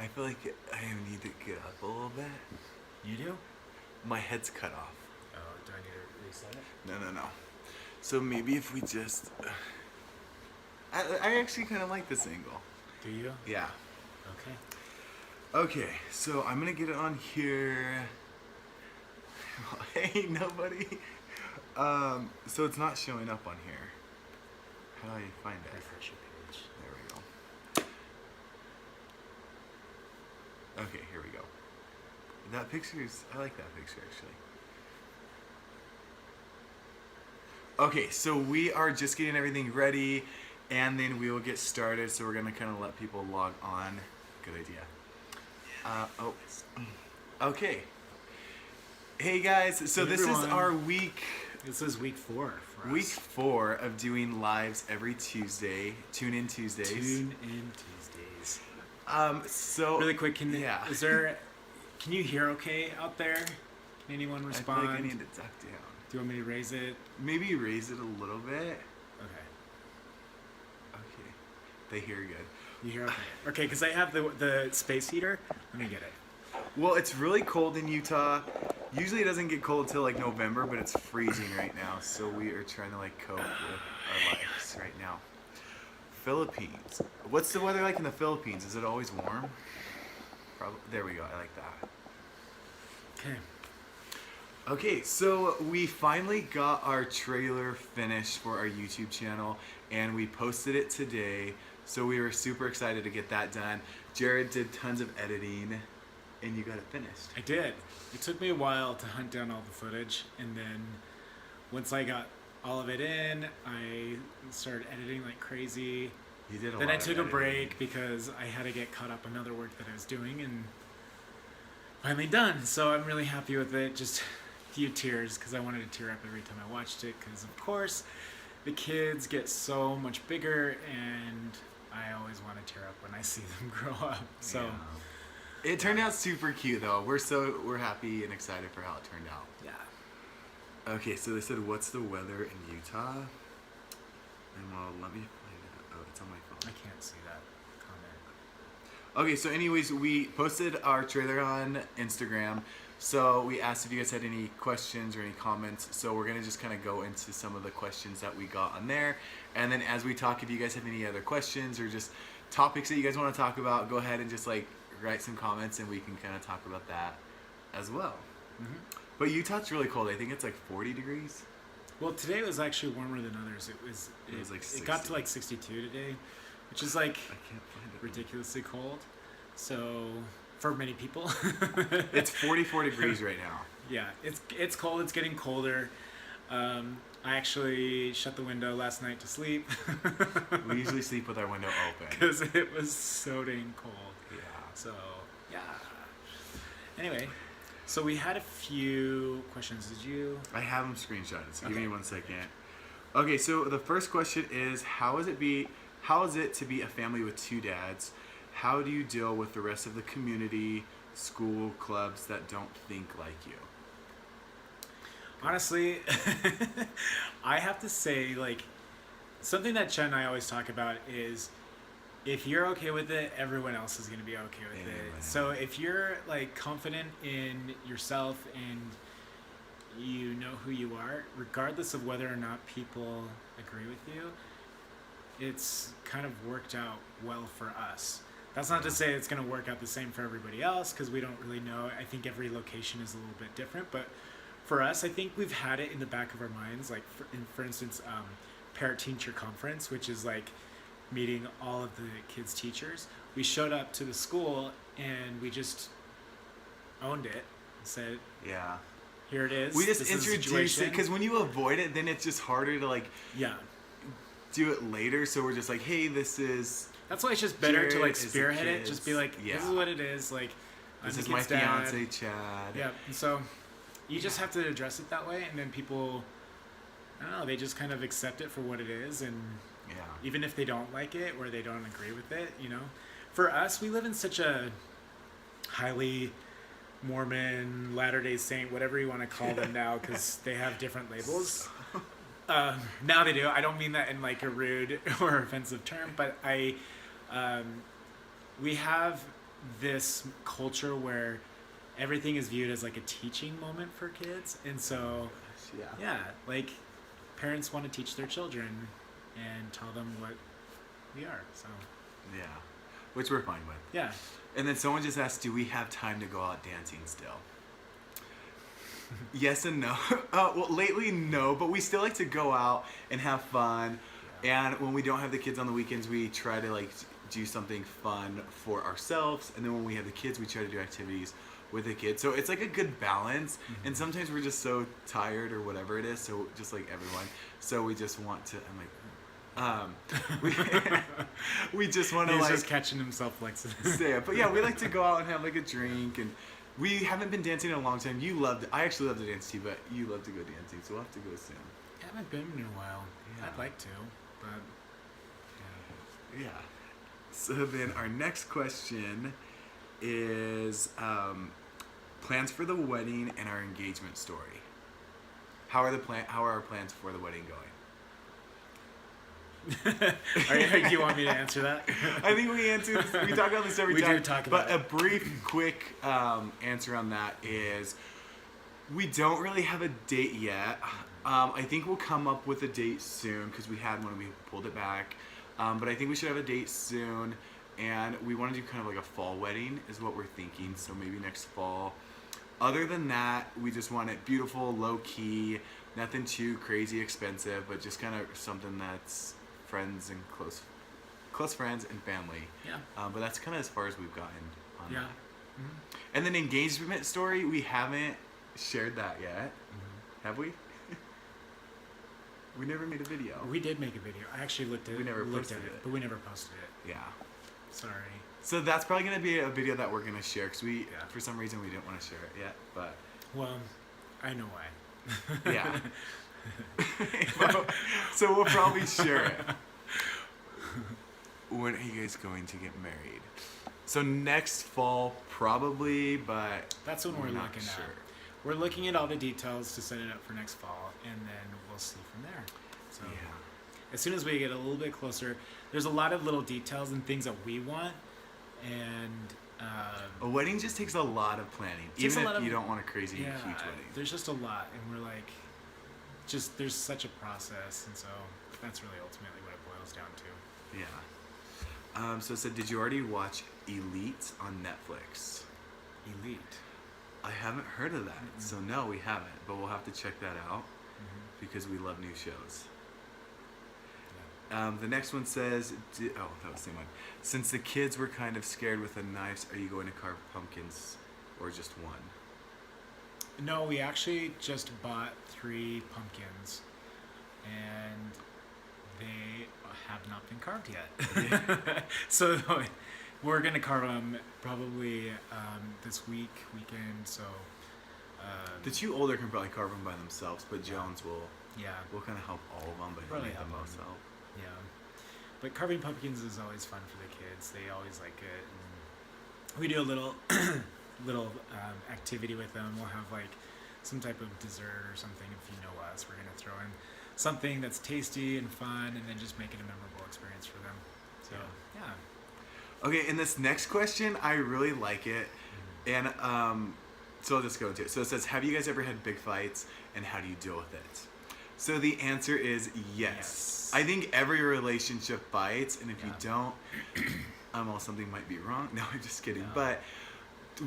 I feel like I need to get up a little bit. You do? My head's cut off. Oh, do I need to reset it? No. So maybe if we just... I actually kind of like this angle. Do you? Yeah. Okay. Okay, so I'm going to get it on here. Hey, nobody. So it's not showing up on here. How do I find it? Refresh your page. There we go. Okay, here we go. That picture's... I like that picture, actually. Okay, so we are just getting everything ready, and then we will get started. So we're gonna kind of let people log on. Good idea. Okay. Hey guys, so Hey, this everyone. is our week. This is week 4 for us. Week 4 of doing lives every Tuesday. Tune in Tuesdays. Tune in Tuesdays. So Really quick, can you hear okay out there? Can anyone I respond? feel like I need to duck down. Do you want me to raise it? Maybe raise it a little bit. Okay. Okay. They hear good. You hear okay? Okay, because I have the space heater. Let me get it. Well, it's really cold in Utah. Usually it doesn't get cold till like November, but it's freezing right now. So we are trying to like cope with our lives right now. Philippines. What's the weather like in the Philippines? Is it always warm? Probably. There we go. I like that. Okay. Okay, so we finally got our trailer finished for our YouTube channel, and we posted it today. So we were super excited to get that done. Jared did tons of editing, and you got it finished. I did. It took me a while to hunt down all the footage, and then once I got all of it in, I started editing like crazy. You did a Then lot I took of a break because I had to get caught up on other work that I was doing, and finally done. So I'm really happy with it. Just a few tears because I wanted to tear up every time I watched it because, of course, the kids get so much bigger, and I always want to tear up when I see them grow up. So. Yeah. It turned out super cute though. We're happy and excited for how it turned out. Yeah. Okay, so they said, what's the weather in Utah? And well, let me find it. Oh, it's on my phone. I can't see that comment. Okay, so anyways, we posted our trailer on Instagram. So we asked if you guys had any questions or any comments. So we're gonna just kind of go into some of the questions that we got on there. And then as we talk, if you guys have any other questions or just topics that you guys want to talk about, go ahead and just like write some comments and we can kind of talk about that as well. Mm-hmm. But Utah's really cold. I think it's like 40 degrees. Well, today was actually warmer than others. It was like it got to like 62 today, which is like I can't find it. ridiculously cold. So for many people, It's 44 degrees right now. Yeah, it's cold. It's getting colder. I actually shut the window last night to sleep We usually sleep with our window open. because it was so dang cold. Yeah. So yeah. Anyway, so we had a few questions. Did you? I have them screenshotted, so give Okay. me 1 second. Okay, so the first question is, how is it to be a family with 2 dads? How do you deal with the rest of the community, school, clubs that don't think like you? Honestly, I have to say, like, something that Chen and I always talk about is if you're okay with it, everyone else is going to be okay with Amen. it. So if you're, like, confident in yourself and you know who you are, regardless of whether or not people agree with you, it's kind of worked out well for us. That's not to say it's going to work out the same for everybody else because we don't really know. I think every location is a little bit different, but for us, I think we've had it in the back of our minds, like for instance, parent-teacher conference, which is like meeting all of the kids' teachers. We showed up to the school and we just owned it and said, Yeah. here it is. We just This is the introduce it, situation." because when you avoid it, then it's just harder to like Yeah. do it later. So we're just like, hey, this is That's why it's just better to Jared like is the spearhead it. Just be kids. like, this is Yeah. what it is. Like, I'm this the is my kid's dad. fiance, Chad. Yeah, and so you just have to address it that way, and then people, I don't know, they just kind of accept it for what it is, and Yeah. even if they don't like it or they don't agree with it, you know. For us, we live in such a highly Mormon, Latter-day Saint, whatever you want to call them now, because they have different labels. Now they do. I don't mean that in like a rude or offensive term, but we have this culture where everything is viewed as like a teaching moment for kids, and so yeah, like parents want to teach their children and tell them what we are. So Yeah, which we're fine with. yeah. And then someone just asked, do we have time to go out dancing still? Yes and no. Well, lately, no, but we still like to go out and have fun. Yeah. And when we don't have the kids on the weekends, we try to like do something fun for ourselves. And then when we have the kids, we try to do activities with the kids. So it's like a good balance. Mm-hmm. And sometimes we're just so tired or whatever it is. So just like everyone. So we just want to, we just want to He's like just catching himself like stay up. But yeah, we like to go out and have like a drink, and we haven't been dancing in a long time. I actually love to dance too, but you love to go dancing, so we'll have to go soon. I haven't been in a while. Yeah. I'd like to, but Yeah. So then our next question is plans for the wedding and our engagement story. How are our plans for the wedding going? do you want me to answer that? I think we talk about this every time. We do talk about it. But a brief, quick answer on that is we don't really have a date yet. I think we'll come up with a date soon because we had one and we pulled it back. But I think we should have a date soon. And we want to do kind of like a fall wedding is what we're thinking. So maybe next fall. Other than that, we just want it beautiful, low-key, nothing too crazy expensive, but just kind of something that's friends and close friends and family. Yeah. But that's kind of as far as we've gotten on Yeah. that. Mm-hmm. And then engagement story, we haven't shared that yet. Mm-hmm. Have we? We never made a video. We did make a video. I actually looked at it, but we never posted it. Yeah. Sorry. So that's probably going to be a video that we're going to share because Yeah. for some reason, we didn't want to share it yet. But Well, I know why. yeah. So we'll probably share it. When are you guys going to get married? So next fall, probably, but That's when we're not looking sure. at. We're looking at all the details to set it up for next fall, and then we'll see from there. So Yeah. as soon as we get a little bit closer, there's a lot of little details and things that we want, and A wedding just takes a lot of planning, Takes even a lot if of- you don't want a crazy huge wedding. there's just a lot, and we're like, just there's such a process, and so that's really ultimately what it boils down to. Yeah. So it said, did you already watch Elite on Netflix? Elite. I haven't heard of that, so no, we haven't. But we'll have to check that out because we love new shows. The next one says, that was the same one. Since the kids were kind of scared with the knives, are you going to carve pumpkins or just one? No, we actually just bought 3 pumpkins, and they have not been carved yet. So we're gonna carve them probably this weekend. So The 2 older can probably carve them by themselves, but Jones will kind of help all of them, but he'll Probably need the help most them. help. yeah, but carving pumpkins is always fun for the kids. They always like it. And we do a little activity with them. We'll have like some type of dessert or something. If you know us, we're gonna throw in something that's tasty and fun, and then just make it a memorable experience for them. So yeah. Okay, and this next question, I really like it. And so I'll just go into it. So it says, have you guys ever had big fights, and how do you deal with it? So the answer is yes. I think every relationship fights, and if you don't, well, something might be wrong. No, I'm just kidding. No. But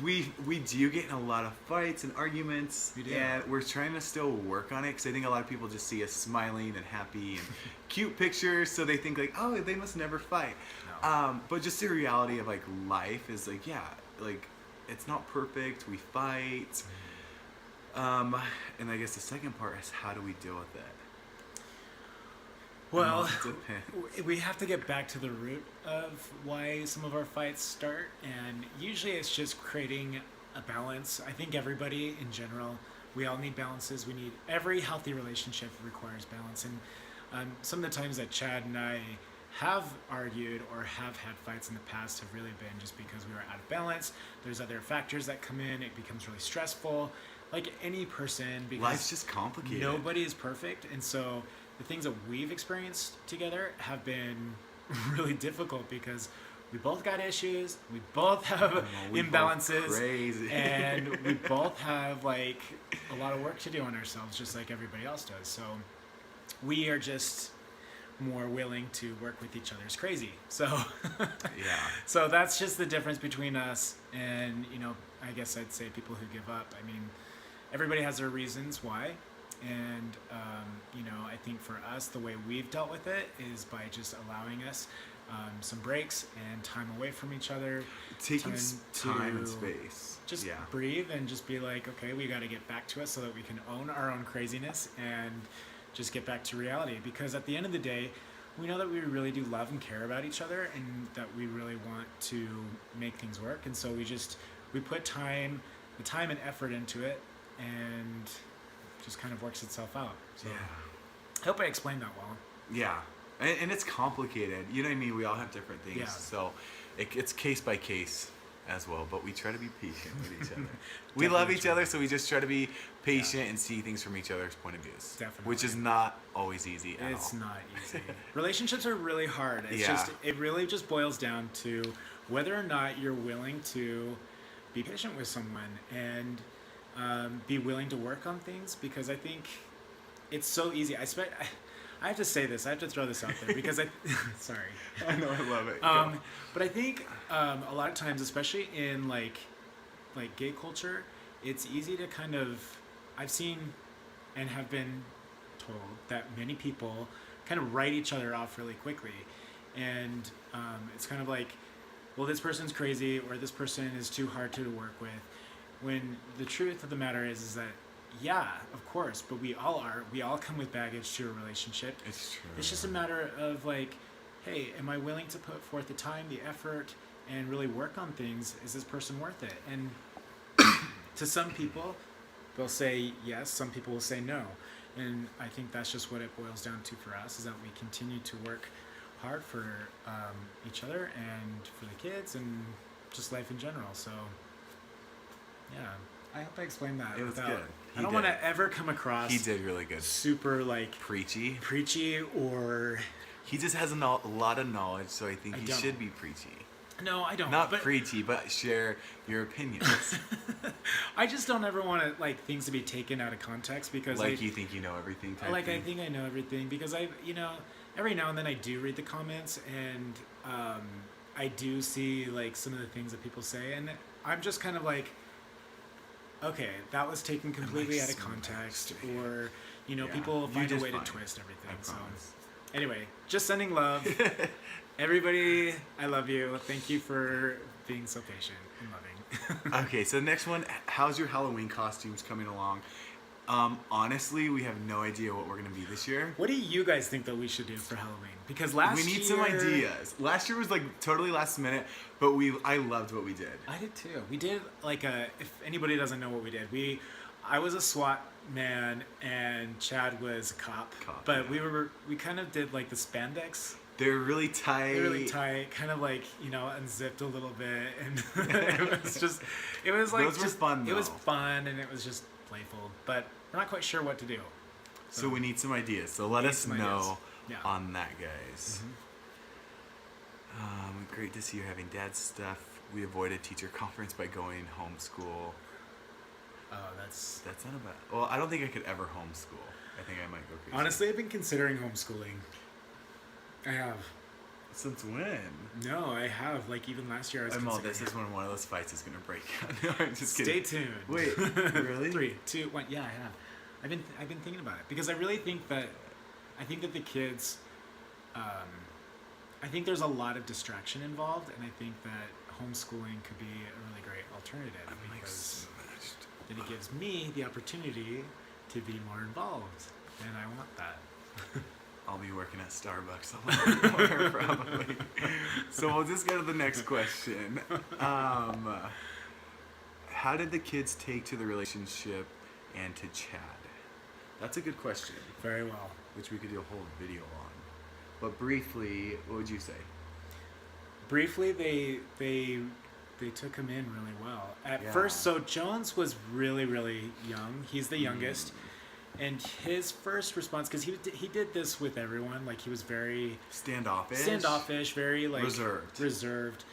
we do get in a lot of fights and arguments, We do. and we're trying to still work on it because I think a lot of people just see us smiling and happy and cute pictures, so they think like, oh, they must never fight. No. But just the reality of like life is like, yeah, like it's not perfect. We fight. And I guess the second part is how do we deal with it? Well, It depends. we have to get back to the root of why some of our fights start, and usually it's just creating a balance. I think everybody in general, we all need balances. Every healthy relationship requires balance, and some of the times that Chad and I have argued or have had fights in the past have really been just because we were out of balance. There's other factors that come in. It becomes really stressful, like any person, because Life's just complicated. nobody is perfect, and so the things that we've experienced together have been really difficult because we both got issues. We both have We both imbalances. crazy. And we both have like a lot of work to do on ourselves, just like everybody else does. So we are just more willing to work with each other's crazy. So Yeah. so that's just the difference between us and, I guess I'd say people who give up. I mean, everybody has their reasons why. And, I think for us, the way we've dealt with it is by just allowing us some breaks and time away from each other. Taking time and to space. Just Yeah. breathe and just be like, okay, we got to get back to us so that we can own our own craziness and just get back to reality. Because at the end of the day, we know that we really do love and care about each other and that we really want to make things work. And so we put the time and effort into it, and just kind of works itself out. So Yeah. I hope I explained that well. Yeah. And it's complicated. You know what I mean? We all have different things. Yeah. So it's case by case as well. But we try to be patient with each other. We love each other, so we just try to be patient and see things from each other's point of views. Definitely. Which is not always easy at It's all. not easy. Relationships are really hard. Yeah. It really just boils down to whether or not you're willing to be patient with someone and be willing to work on things, because I think it's so easy. I have to say this. I have to throw this out there because sorry. I know, I love it. But I think a lot of times, especially in like gay culture, it's easy to kind of, I've seen and have been told that many people kind of write each other off really quickly. And it's kind of like, well, this person's crazy or this person is too hard to work with. When the truth of the matter is that, yeah, of course, but we all come with baggage to a relationship. It's true. It's just a matter of like, hey, am I willing to put forth the time, the effort, and really work on things? Is this person worth it? And to some people, they'll say yes. Some people will say no. And I think that's just what it boils down to for us, is that we continue to work hard for each other and for the kids and just life in general. So, yeah, I hope I explained that. It was without, good. I don't want to ever come across He did really good. super like Preachy. or He just has a lot of knowledge, so I think I he don't. should be preachy. no, I don't. Not but preachy, but share your opinions. I just don't ever want to like things to be taken out of context, because Like you think you know everything type I thing. think I know everything, because every now and then I do read the comments, and I do see like some of the things that people say, and I'm just kind of like, okay, that was taken completely out of context, or Yeah. people You're find a just way fine. to twist everything. I So promise. anyway, just sending love. Everybody, I love you. Thank you for being so patient and loving. Okay, so the next one, how's your Halloween costumes coming along? Honestly, we have no idea what we're gonna be this year. What do you guys think that we should do for Halloween? Because We need some ideas. Last year was like totally last minute, but I loved what we did. I did too. We did like if anybody doesn't know what we did, I was a SWAT man and Chad was a cop. But yeah. we kind of did like the spandex. They're really tight. They're really tight, kind of like, unzipped a little bit, and it was like Those were fun, It was though. fun, and it was just playful, but we're not quite sure what to do. So we need some ideas. So let need us some know ideas. Yeah. on that, guys. Great to see you're having dad stuff. We avoided teacher conference by going homeschool. Oh, that's That's not a bad. Well, I don't think I could ever homeschool. I think I might go crazy. honestly, I've been considering homeschooling. I have. Since when? No, I have. Like even last year, I was I'm all. considering. This is when one of those fights is gonna break out. No, I'm just Stay kidding. tuned. Wait, really? 3, 2, 1. Yeah, I have. I've been thinking about it, because I really think that the kids. I think there's a lot of distraction involved, and I think that homeschooling could be a really great alternative, I'm like because smashed. then it gives me the opportunity to be more involved, and I want that. I'll be working at Starbucks a lot more probably. So we'll just go to the next question. How did the kids take to the relationship and to Chad? That's a good question, Very well. which we could do a whole video on. But briefly, what would you say? Briefly, they took him in really well. At Yeah. first, so Jones was really, really young. He's the youngest. And his first response, because he did this with everyone, like he was very standoffish, very like reserved.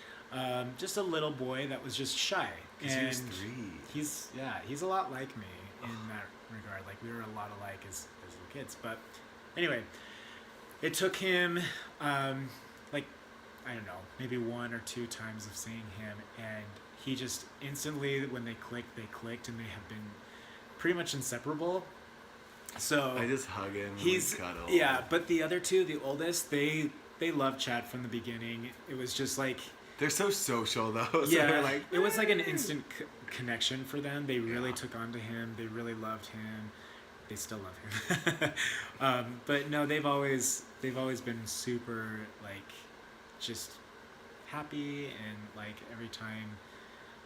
Just a little boy that was just shy. And he was 3. He's a lot like me in that regard. Like we were a lot alike as little kids. But anyway, it took him like, I don't know, maybe 1 or 2 times of seeing him, and he just instantly, when they clicked, and they have been pretty much inseparable. So I just hug him. He's and cuddle. Yeah, but the other 2, the oldest, they loved Chad from the beginning. It was just like, they're so social though. So yeah, they're like, it was like an instant connection for them. They really took on to him. They really loved him. They still love him. But no, they've always been super like just happy, and like every time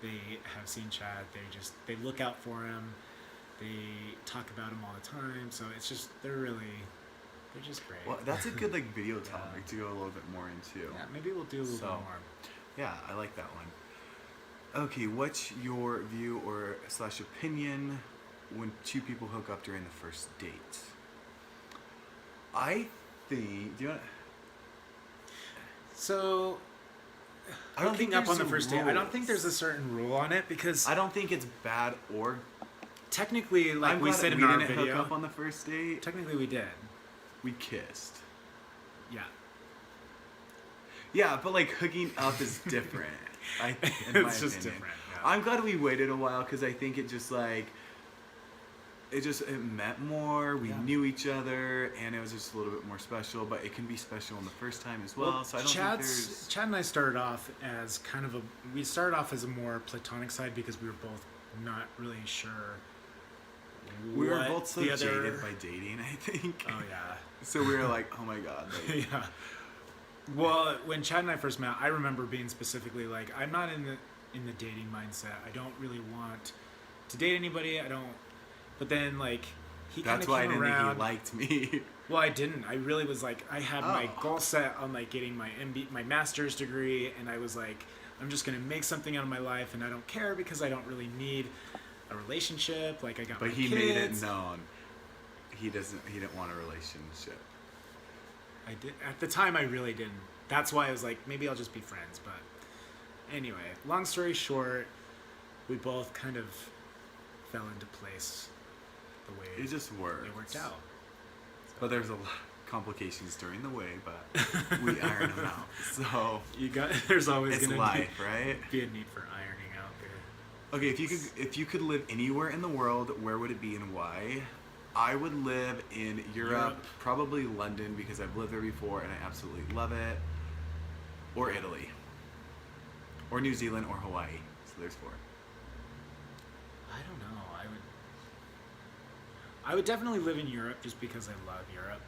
they have seen Chad, they look out for him. They talk about him all the time. So it's just they're just great. well, that's a good like video topic to go a little bit more into. Yeah, maybe we'll do a little bit more. Yeah, I like that one. Okay, what's your view or / opinion when 2 people hook up during the first date? I think. Do you want? So, I don't think hooking up there's on the first date, I don't rules. think there's a certain rule on it, because I don't think it's bad or. technically, like I'm we glad said that in we our didn't video, hook up on the first date. technically we did. We kissed. Yeah. Yeah, but like hooking up is different. In my It's just opinion. different. Yeah. I'm glad we waited a while because I think it just like it meant more. We knew each other, and it was just a little bit more special. But it can be special on the first time as well. So I don't think there's. Chad and I started off as kind of we started off as a more platonic side because we were both not really sure. We were both so the other... jaded by dating, I think. Oh yeah. So we were like, oh my god. Like, Yeah. Well, when Chad and I first met, I remember being specifically like, I'm not in the dating mindset. I don't really want to date anybody. I don't. But then like he kind of that's why I came didn't around. think he liked me. Well, I didn't. I really was like, I had my goal set on like getting my master's degree, and I was like, I'm just gonna make something out of my life, and I don't care because I don't really need a relationship. Like I got. But my he kids. made it known he didn't want a relationship. I did at the time. I really didn't. That's why I was like, maybe I'll just be friends. But anyway, long story short, we both kind of fell into place the way It just worked. it worked out. But there's a lot of complications during the way, but we iron them out. So There's always it's gonna life, right? be a need for ironing out there. Okay, if you could live anywhere in the world, where would it be and why? I would live in Europe, probably London because I've lived there before and I absolutely love it. Or Italy. Or New Zealand or Hawaii. So there's 4. I don't know. I would definitely live in Europe just because I love Europe.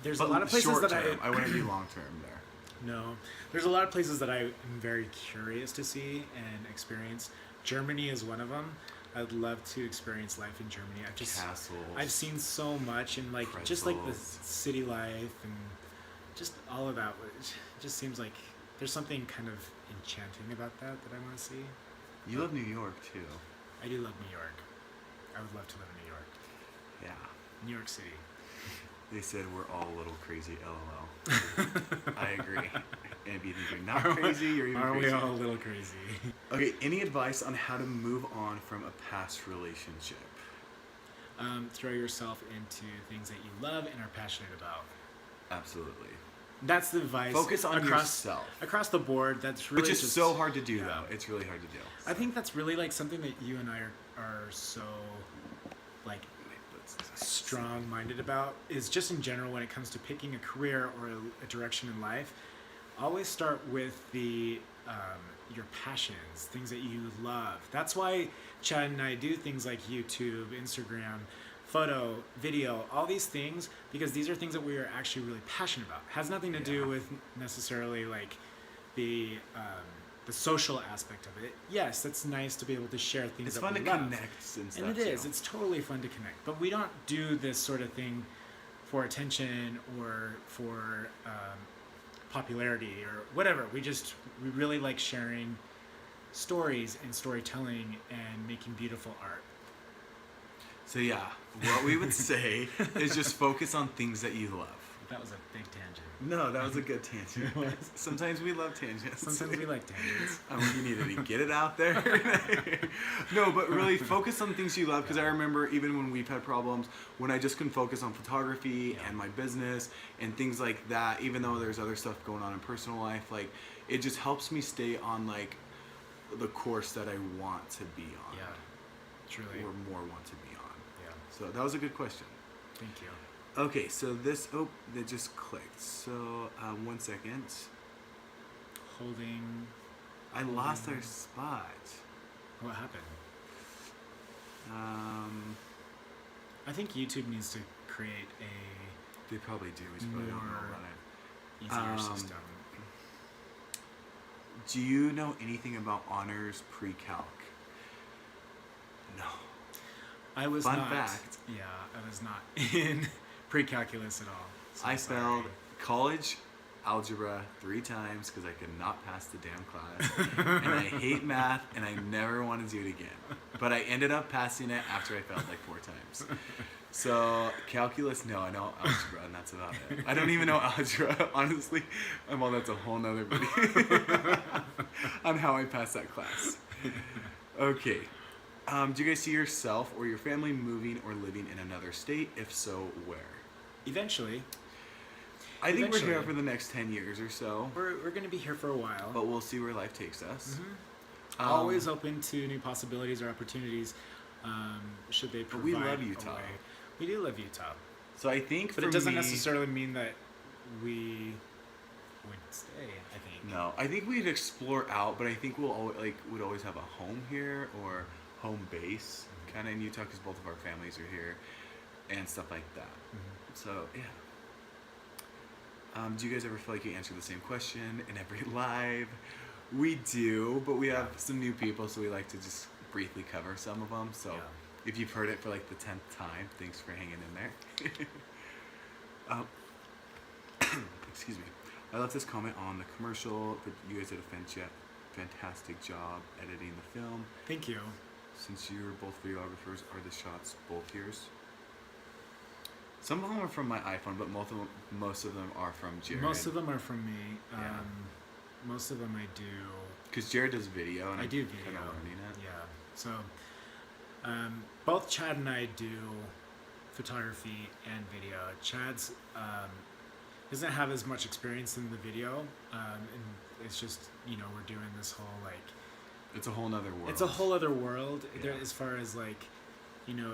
There's a lot of places short that term. I wouldn't be long term there. No, there's a lot of places that I am very curious to see and experience. Germany is one of them. I'd love to experience life in Germany. Castles. I've seen so much, and like just like the pretzels. city life and just all of that. It just seems like there's something kind of enchanting about that I want to see. You love New York too. I do love New York. I would love to live in New York. Yeah. New York City. They said we're all a little crazy, lol. I agree. And if you think you're not crazy, you're even Are crazy. we all a little crazy? Okay, any advice on how to move on from a past relationship? Throw yourself into things that you love and are passionate about. Absolutely. That's the advice. Focus on yourself. Across the board, that's really Which is just, so hard to do, though. It's really hard to do. I think that's really like something that you and I are so like strong-minded about is just in general when it comes to picking a career or a direction in life. Always start with your passions, things that you love. That's why Chad and I do things like YouTube, Instagram, photo, video, all these things, because these are things that we are actually really passionate about. Has nothing to do with necessarily like the social aspect of it. Yes, it's nice to be able to share things. It's that fun we to love. connect and stuff. And it is. It's totally fun to connect. But we don't do this sort of thing for attention or for popularity or whatever. We really like sharing stories and storytelling and making beautiful art. So yeah, what we would say is just focus on things that you love. That was a big tangent. No, that was a good tangent. Sometimes we love tangents. Sometimes we like tangents. I mean, you needed to get it out there. No, but really focus on things you love, because I remember even when we've had problems, when I just can focus on photography and my business and things like that, even though there's other stuff going on in personal life, like it just helps me stay on like the course that I want to be on. Yeah, truly. Or more want to be on. Yeah. So that was a good question. Thank you. Okay, so this, it just clicked. So, 1 second. Holding. I lost our spot. What happened? I I think YouTube needs to create a They probably do. We just probably don't know more about it. easier system. Do you know anything about honors pre-calc? No. I was Fun not. fact. Yeah, I was not in pre-calculus at all. So I sorry. failed college algebra 3 times because I could not pass the damn class. And I hate math, and I never want to do it again. But I ended up passing it after I failed like 4 times. So calculus, no, I know algebra, and that's about it. I don't even know algebra, honestly. Well, that's a whole nother video on how I passed that class. Okay. Do you guys see yourself or your family moving or living in another state? If so, where? Eventually. I think we're here Eventually. for the next 10 years or so, We're going to be here for a while. but we'll see where life takes us. Always open to new possibilities or opportunities, should they But provide we love a Utah. way. We do love Utah. So I think But for it doesn't me, necessarily mean that we would stay, I think. No, I think we'd explore out, but I think we'll would always have a home here or home base, kind of in Utah, because both of our families are here and stuff like that. So yeah. Do you guys ever feel like you answer the same question in every live? We do, but we have some new people, so we like to just briefly cover some of them. So if you've heard it for like the 10th time, thanks for hanging in there. Excuse me. I left this comment on the commercial, but you guys did a fantastic job editing the film. Thank you. Since you're both videographers, are the shots both yours? Some of them are from my iPhone, but most of them are from Jared. Most of them are from me. Yeah. Most of them I do. Because Jared does video, and I I'm do kind video. of learning it. Yeah. So, both Chad and I do photography and video. Chad's doesn't have as much experience in the video, and it's just we're doing this whole like. It's a whole nother world. It's a whole other world. Yeah. There, as far as like,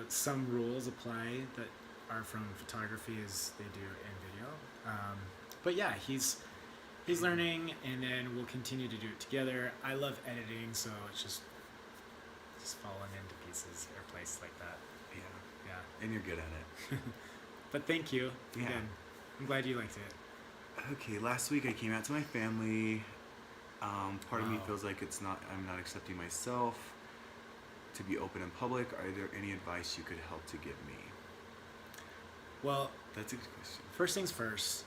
some rules apply that are from photography as they do in video. But yeah, he's learning, and then we'll continue to do it together. I love editing, so it's just falling into pieces or place like that. Yeah. Yeah. And you're good at it. But thank you Yeah. again. I'm glad you liked it. Okay, last week I came out to my family. Part of me Wow. feels like I'm not accepting myself to be open in public. Are there any advice you could help to give me? Well, That's a good question. first things first.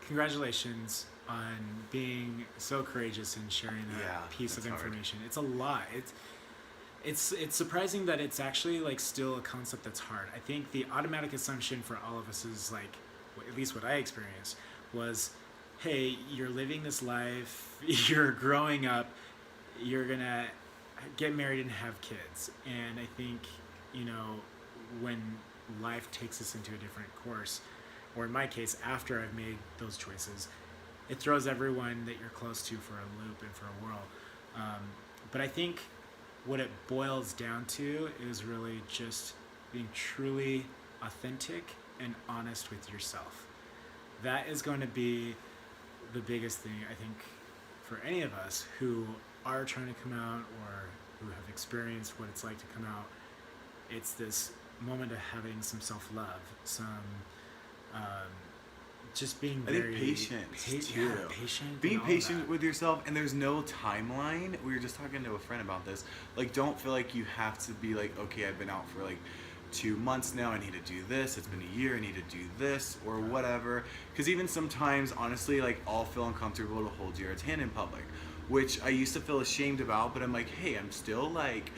Congratulations on being so courageous and sharing that Yeah, piece of that's hard. information. It's a lot. It's surprising that it's actually like still a concept that's hard. I think the automatic assumption for all of us is like, at least what I experienced was, hey, you're living this life, you're growing up, you're gonna get married and have kids. And I think, when life takes us into a different course, or in my case, after I've made those choices, it throws everyone that you're close to for a loop and for a whirl. But I think what it boils down to is really just being truly authentic and honest with yourself. That is going to be the biggest thing, I think, for any of us who are trying to come out or who have experienced what it's like to come out. It's this moment of having some self-love, some just being I very think patience too. Yeah, patient. Being and all patient that. with yourself, and there's no timeline. We were just talking to a friend about this. Like, don't feel like you have to be like, okay, I've been out for like 2 months now, I need to do this. It's been a year, I need to do this, or whatever. Because even sometimes, honestly, like, I'll feel uncomfortable to hold Jared's hand in public, which I used to feel ashamed about, but I'm like, hey, I'm still like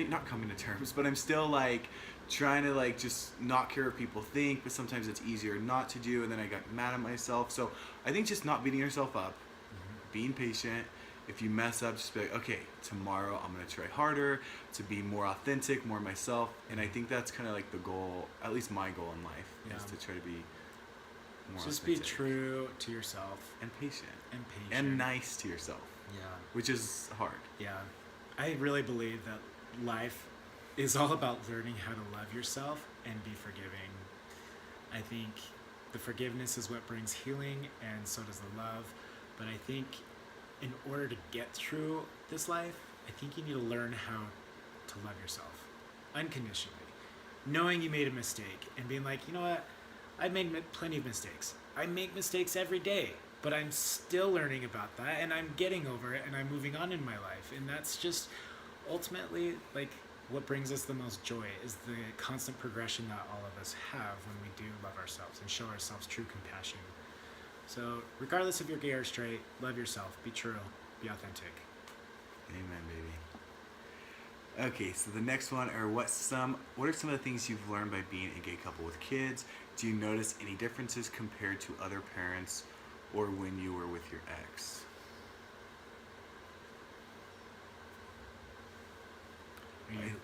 not coming to terms, but I'm still like trying to like just not care what people think, but sometimes it's easier not to do, and then I got mad at myself. So I think just not beating yourself up, being patient. If you mess up, just be like, okay, tomorrow I'm gonna try harder to be more authentic, more myself. And I think that's kind of like the goal, at least my goal in life, is to try to be more just authentic. be true to yourself And patient. and nice to yourself. Yeah. Which is hard. Yeah. I really believe that life is all about learning how to love yourself and be forgiving. I think the forgiveness is what brings healing, and so does the love. But I think in order to get through this life, I think you need to learn how to love yourself unconditionally. Knowing you made a mistake and being like, you know what? I've made plenty of mistakes. I make mistakes every day, but I'm still learning about that, and I'm getting over it, and I'm moving on in my life. And that's just ultimately like what brings us the most joy, is the constant progression that all of us have when we do love ourselves and show ourselves true compassion. So regardless if you're gay or straight, love yourself, be true, be authentic. Amen, baby. Okay, so the next one are what are some of the things you've learned by being a gay couple with kids? Do you notice any differences compared to other parents or when you were with your ex? You want to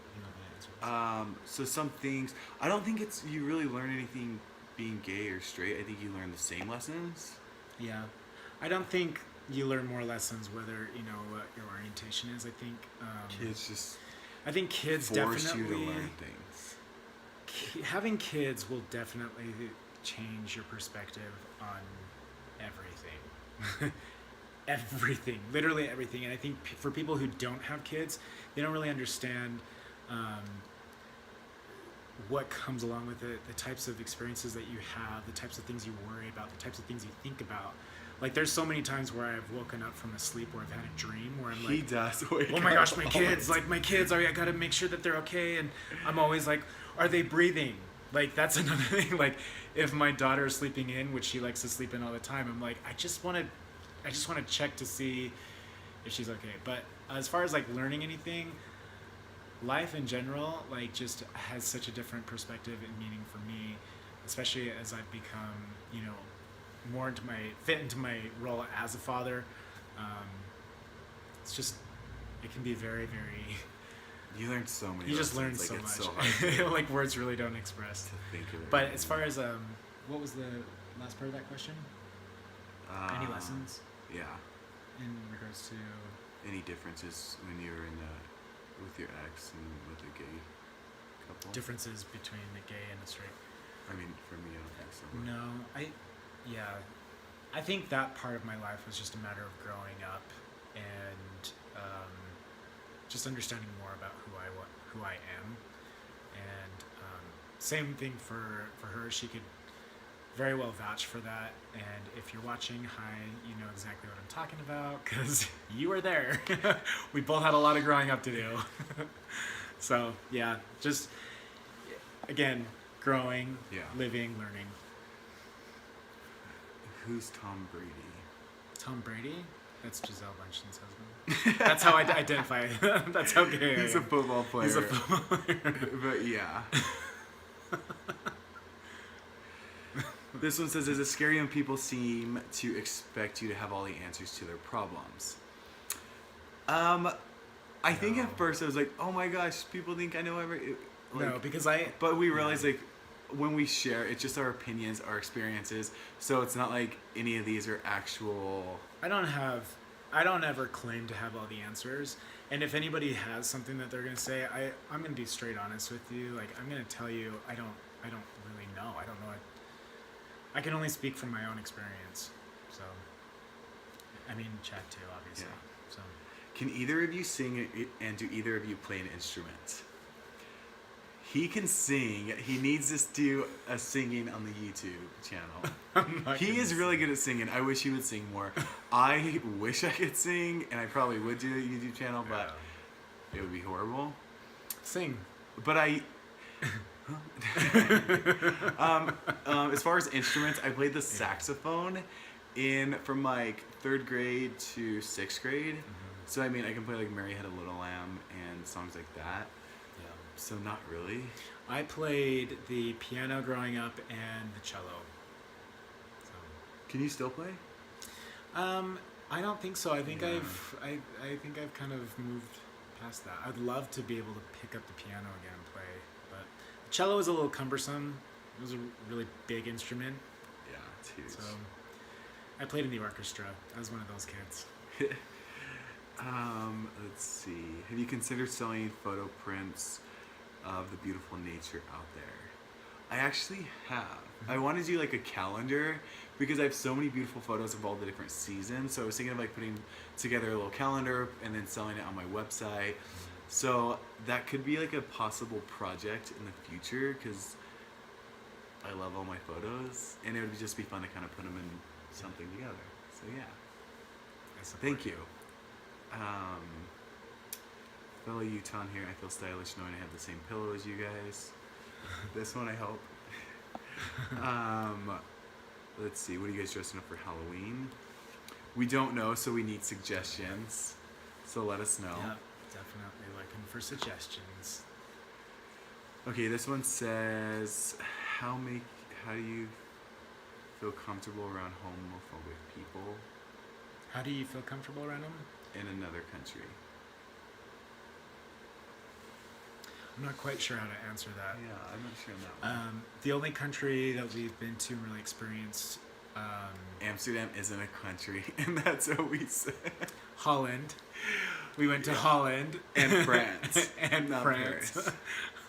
answer this? So some things, I don't think you really learn anything being gay or straight. I think you learn the same lessons. Yeah. I don't think you learn more lessons whether, what your orientation is. I think Kids just kids force definitely you to learn things. Having kids will definitely change your perspective on everything. Everything, literally everything. And I think for people who don't have kids, they don't really understand what comes along with it, the types of experiences that you have, the types of things you worry about, the types of things you think about. Like, there's so many times where I've woken up from a sleep where I've had a dream where I'm like, He does wake oh my up gosh, my all kids, the like my kids, I gotta make sure that they're okay. And I'm always like, are they breathing? Like, that's another thing. Like, if my daughter is sleeping in, which she likes to sleep in all the time, I'm like, I just want to check to see if she's okay. But as far as like learning anything, life in general, like, just has such a different perspective and meaning for me, especially as I've become, more fit into my role as a father. It's just, it can be very, very. You learn so many. You just learn lessons. so Like, it's much. so hard to Like, words really don't express. think of it. But as far as what was the last part of that question? Any lessons Yeah. in regards to Any differences when you were with your ex and with a gay couple? differences between the gay and the straight? I mean, for me, I don't think so. No, I think that part of my life was just a matter of growing up and just understanding more about who I am, and same thing for her. She could very well vouch for that, and if you're watching, hi, you know exactly what I'm talking about because you were there. We both had a lot of growing up to do. So yeah, just again, growing, living, learning. Who's Tom Brady? Tom Brady? That's Giselle Bündchen's husband. That's how I identify. That's how gay I am. He's a football player. He's a football player. But yeah. This one says, is it scary when people seem to expect you to have all the answers to their problems? I think at first I was like, oh my gosh, people think I know everything. Like, No, because But we realized, like, when we share, it's just our opinions, our experiences. So it's not like any of these are actual. I don't ever claim to have all the answers. And if anybody has something that they're gonna say, I'm gonna be straight honest with you. Like, I'm gonna tell you, I don't really know. I don't know. I can only speak from my own experience. So, I mean, chat too, obviously. Yeah. So, Can either of you sing, and do either of you play an instrument? He can sing. He needs to do a singing on the YouTube channel. He is really good at singing. I wish he would sing more. I wish I could sing, and I probably would do a YouTube channel, but it would be horrible. Sing. But as far as instruments, I played the saxophone from like 3rd grade to 6th grade. So I mean, I can play like Mary Had a Little Lamb and songs like that. Yeah. So not really. I played the piano growing up and the cello. So, Can you still play? I don't think so. I think Yeah. I think I've kind of moved past that. I'd love to be able to pick up the piano again and play, but the cello is a little cumbersome. It was a really big instrument, Yeah, it's huge. so I played in the orchestra. I was one of those kids. Let's see. Have you considered selling photo prints of the beautiful nature out there? I actually have. I want to do like a calendar because I have so many beautiful photos of all the different seasons. So I was thinking of like putting together a little calendar and then selling it on my website. So that could be like a possible project in the future because I love all my photos and it would just be fun to kind of put them in something together. So yeah. Thank you. Fellow Utah here, I feel stylish knowing I have the same pillow as you guys. This one I hope. Let's see, what are you guys dressing up for Halloween? We don't know, so we need suggestions. So let us know. Yeah, definitely looking for suggestions. Okay, this one says, how do you feel comfortable around homophobic people How do you feel comfortable around them? in another country? I'm not quite sure how to answer that. Yeah, I'm not sure on that one. The only country that we've been to and really experienced, Amsterdam isn't a country, and that's what we said. Holland. We went to Holland And France. and Not France.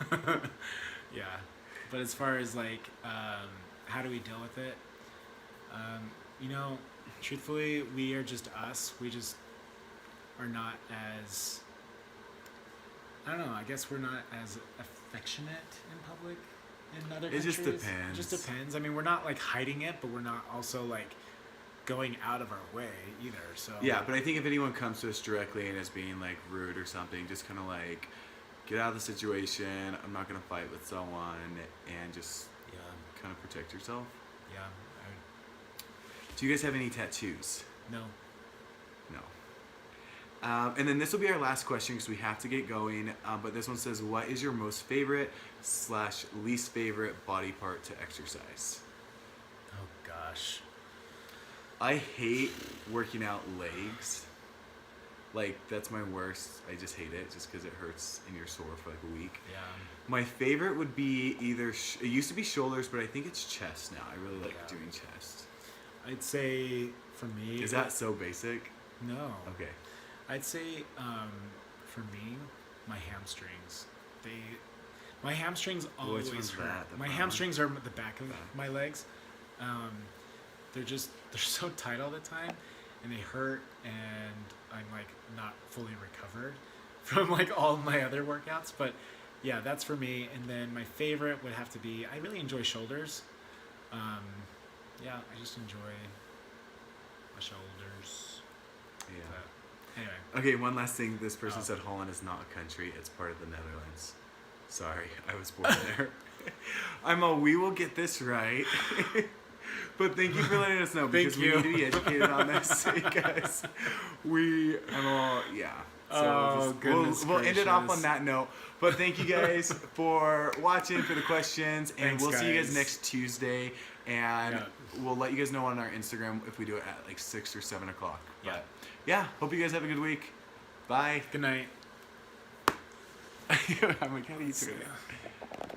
Paris. Yeah, but as far as like, how do we deal with it? You know, truthfully, we are just us. We just are not as. I don't know. I guess we're not as affectionate in public in other It countries. just depends. It just depends. I mean, we're not like hiding it, but we're not also like going out of our way either. So Yeah, but I think if anyone comes to us directly and is being like rude or something, just kind of like get out of the situation. I'm not gonna fight with someone, and just yeah, kind of protect yourself. yeah. Do you guys have any tattoos? No. No. And then this will be our last question because we have to get going. But this one says, what is your most favorite / least favorite body part to exercise? Oh gosh. I hate working out legs. Like, that's my worst. I just hate it just because it hurts and you're sore for like a week. Yeah. My favorite would be either, it used to be shoulders, but I think it's chest now. I really like Yeah. doing chest. I'd say for me. Is that so basic? No. Okay. I'd say for me, my hamstrings. My hamstrings always one's hurt. that? The My bottom? hamstrings are the back of Back. my legs. They're so tight all the time, and they hurt, and I'm like not fully recovered from like all my other workouts. But yeah, that's for me. And then my favorite would have to be, I really enjoy shoulders. Yeah, I just enjoy my shoulders. Yeah. But anyway. Okay, one last thing. This person Oh. said Holland is not a country. It's part of the Netherlands. Sorry, I was born there. We will get this right. But thank you for letting us know because we you. need to be educated on this because yeah. Oh, goodness we'll end it off gracious. on that note. But thank you guys for watching, for the questions, and Thanks, we'll see you guys guys. next Tuesday. And Yeah. we'll let you guys know on our Instagram if we do it at like 6 or 7 o'clock. Yeah. But yeah, hope you guys have a good week. Bye. Good night. I'm like, how do you do it?